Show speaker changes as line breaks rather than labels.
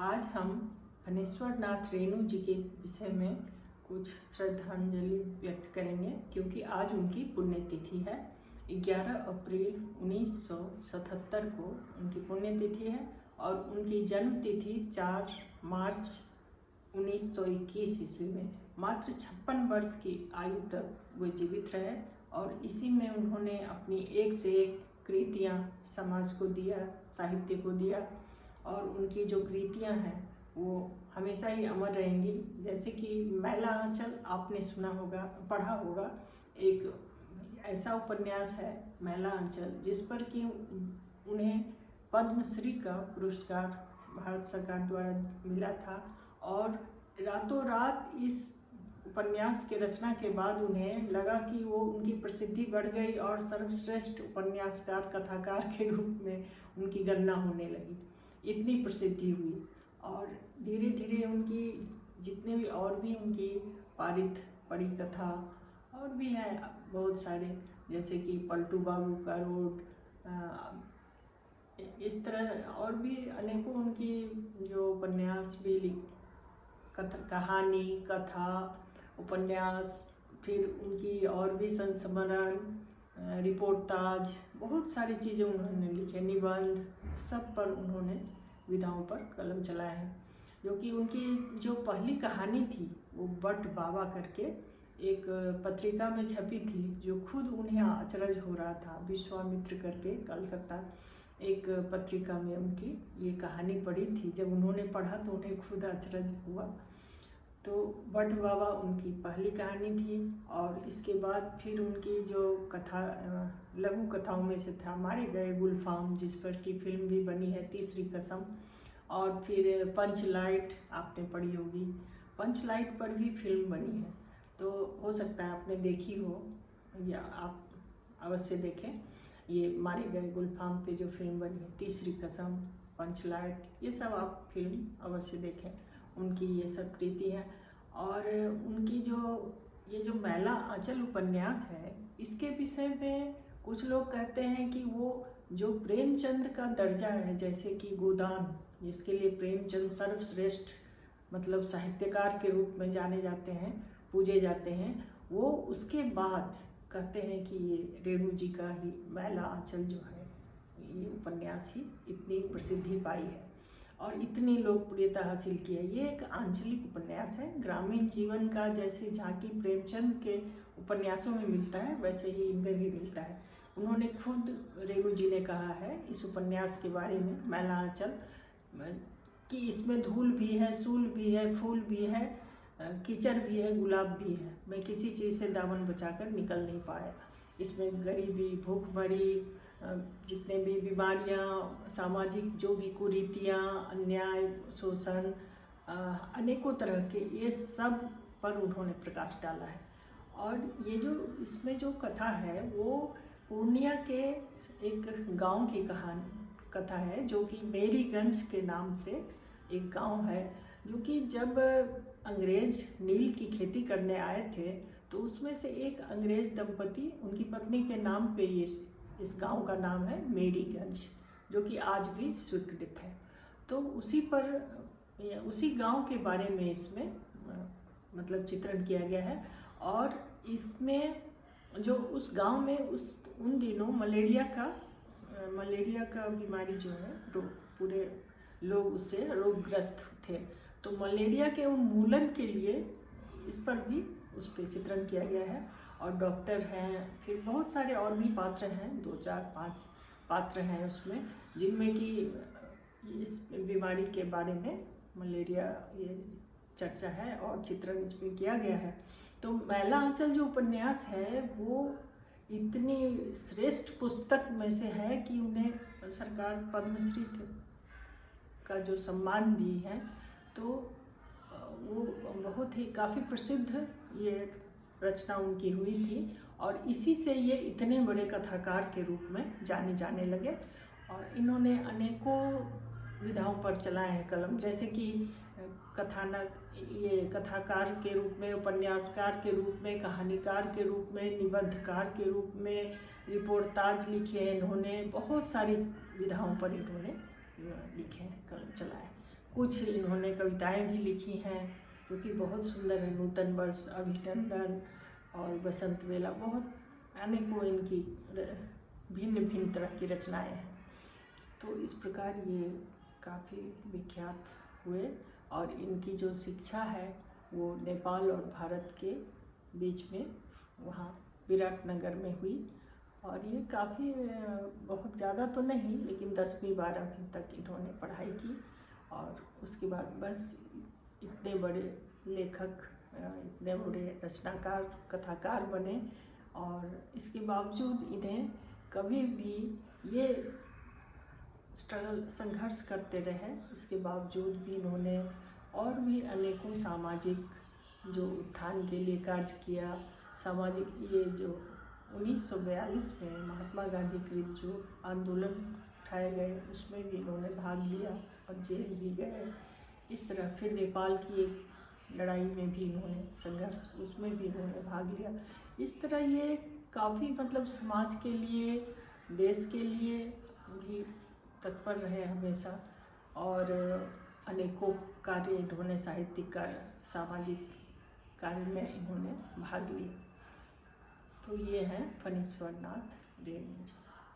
आज हम फणीश्वर नाथ रेणु जी के विषय में कुछ श्रद्धांजलि व्यक्त करेंगे, क्योंकि आज उनकी पुण्यतिथि है। 11 अप्रैल 1977 को उनकी पुण्यतिथि है और उनकी जन्म तिथि 4 मार्च 1921 ईस्वी में। मात्र 56 वर्ष की आयु तक वो जीवित रहे और इसी में उन्होंने अपनी एक से एक कृतियाँ समाज को दिया, साहित्य को दिया और उनकी जो कृतियाँ हैं वो हमेशा ही अमर रहेंगी। जैसे कि मैला आंचल आपने सुना होगा, पढ़ा होगा। एक ऐसा उपन्यास है मैला आंचल जिस पर कि उन्हें पद्मश्री का पुरस्कार भारत सरकार द्वारा मिला था और रातों रात इस उपन्यास के रचना के बाद उन्हें लगा कि वो उनकी प्रसिद्धि बढ़ गई और सर्वश्रेष्ठ उपन्यासकार कथाकार के रूप में उनकी गणना होने लगी। इतनी प्रसिद्धि हुई और धीरे धीरे उनकी जितने भी और भी उनकी पारित परी कथा और भी हैं बहुत सारे, जैसे कि पलटू बाबू का रोड, इस तरह और भी अनेकों उनकी जो उपन्यास भी कहानी, कथा, उपन्यास, फिर उनकी और भी संस्मरण, रिपोर्टाज, बहुत सारी चीज़ें उन्होंने लिखे, निबंध, सब पर उन्होंने विधाओं पर कलम चलाया है। जो कि उनकी जो पहली कहानी थी वो बट बाबा करके एक पत्रिका में छपी थी, जो खुद उन्हें अचरज हो रहा था। विश्वामित्र करके कलकत्ता एक पत्रिका में उनकी ये कहानी पढ़ी थी। जब उन्होंने पढ़ा तो उन्हें खुद अचरज हुआ। तो बट बाबा उनकी पहली कहानी थी और इसके बाद फिर उनकी जो कथा लघु कथाओं में से था मारे गए गुलफाम, जिस पर की फिल्म भी बनी है, तीसरी कसम, और फिर पंचलाइट आपने पढ़ी होगी। पंचलाइट पर भी फिल्म बनी है, तो हो सकता है आपने देखी हो या आप अवश्य देखें। ये मारे गए गुलफाम पे जो फिल्म बनी है, तीसरी कसम, पंचलाइट, ये सब आप फिल्म अवश्य देखें। उनकी ये सब कृति है और उनकी ये जो मैला आंचल उपन्यास है, इसके विषय में कुछ लोग कहते हैं कि वो जो प्रेमचंद का दर्जा है, जैसे कि गोदान, जिसके लिए प्रेमचंद सर्वश्रेष्ठ मतलब साहित्यकार के रूप में जाने जाते हैं, पूजे जाते हैं, वो उसके बाद कहते हैं कि ये रेणु जी का ही मैला आंचल जो है, ये उपन्यास ही इतनी प्रसिद्धि पाई है और इतनी लोकप्रियता हासिल की है। ये एक आंचलिक उपन्यास है, ग्रामीण जीवन का जैसे झांकी प्रेमचंद के उपन्यासों में मिलता है, वैसे ही इनमें भी मिलता है। उन्होंने खुद, रेणु जी ने कहा है इस उपन्यास के बारे में, मैला आंचल, कि इसमें धूल भी है, सूल भी है, फूल भी है, कीचड़ भी है, गुलाब भी है। मैं किसी चीज़ से दामन बचाकर निकल नहीं पाया। इसमें गरीबी, भूखमरी, जितने भी बीमारियाँ, सामाजिक जो भी कुरीतियाँ, अन्याय, शोषण, अनेकों तरह के, ये सब पर उन्होंने प्रकाश डाला है। और ये जो इसमें जो कथा है वो पूर्णिया के एक गांव की कथा है, जो कि मेरीगंज के नाम से एक गांव है, जो कि जब अंग्रेज नील की खेती करने आए थे तो उसमें से एक अंग्रेज दंपति, उनकी पत्नी के नाम पे इस गांव का नाम है मेरीगंज, जो कि आज भी स्वीकृत है। तो उसी गांव के बारे में इसमें मतलब चित्रण किया गया है। और इसमें जो उस गांव में उन दिनों मलेरिया का बीमारी जो है, पूरे लोग उससे रोगग्रस्त थे। तो मलेरिया के उन्मूलन के लिए इस पर भी उस पर चित्रण किया गया है। और डॉक्टर हैं, फिर बहुत सारे और भी पात्र हैं, 2, 4, 5 पात्र हैं उसमें, जिनमें कि इस बीमारी के बारे में, मलेरिया, ये चर्चा है और चित्रण इसमें किया गया है। तो मैला आंचल जो उपन्यास है वो इतनी श्रेष्ठ पुस्तक में से है कि उन्हें सरकार पद्मश्री का जो सम्मान दी है, तो वो बहुत ही काफ़ी प्रसिद्ध ये रचना उनकी हुई थी और इसी से ये इतने बड़े कथाकार के रूप में जाने जाने लगे। और इन्होंने अनेकों विधाओं पर चलाए हैं कलम, जैसे कि ये कथाकार के रूप में, उपन्यासकार के रूप में, कहानीकार के रूप में, निबंधकार के रूप में, रिपोर्टाज लिखे हैं इन्होंने, बहुत सारी विधाओं पर इन्होंने लिखे हैं, कलम चलाए हैं। कुछ इन्होंने कविताएं भी लिखी हैं जो कि बहुत सुंदर है। नूतन वर्ष, अभिनंदन और बसंत वेला, बहुत अनेकों इनकी भिन्न भिन्न तरह की रचनाएं हैं। तो इस प्रकार ये काफ़ी विख्यात हुए और इनकी जो शिक्षा है वो नेपाल और भारत के बीच में वहाँ विराटनगर में हुई। और ये काफ़ी बहुत ज़्यादा तो नहीं, लेकिन 10वीं 12वीं तक इन्होंने पढ़ाई की और उसके बाद बस इतने बड़े लेखक, इतने बड़े रचनाकार, कथाकार बने। और इसके बावजूद इन्हें कभी भी ये स्ट्रगल, संघर्ष करते रहे, इसके बावजूद भी इन्होंने और भी अनेकों सामाजिक जो उत्थान के लिए कार्य किया। सामाजिक ये जो 1942 में महात्मा गांधी कृत जो आंदोलन उठाए गए उसमें भी इन्होंने भाग लिया और जेल भी गए। इस तरह फिर नेपाल की एक लड़ाई में भी इन्होंने संघर्ष, उसमें भी इन्होंने भाग लिया। इस तरह ये काफ़ी मतलब समाज के लिए, देश के लिए भी तत्पर रहे हमेशा और अनेकों कार्य इन्होंने, साहित्यिक कार्य, सामाजिक कार्य में इन्होंने भाग लिया। तो ये हैं फणीश्वर नाथ रेणु जी।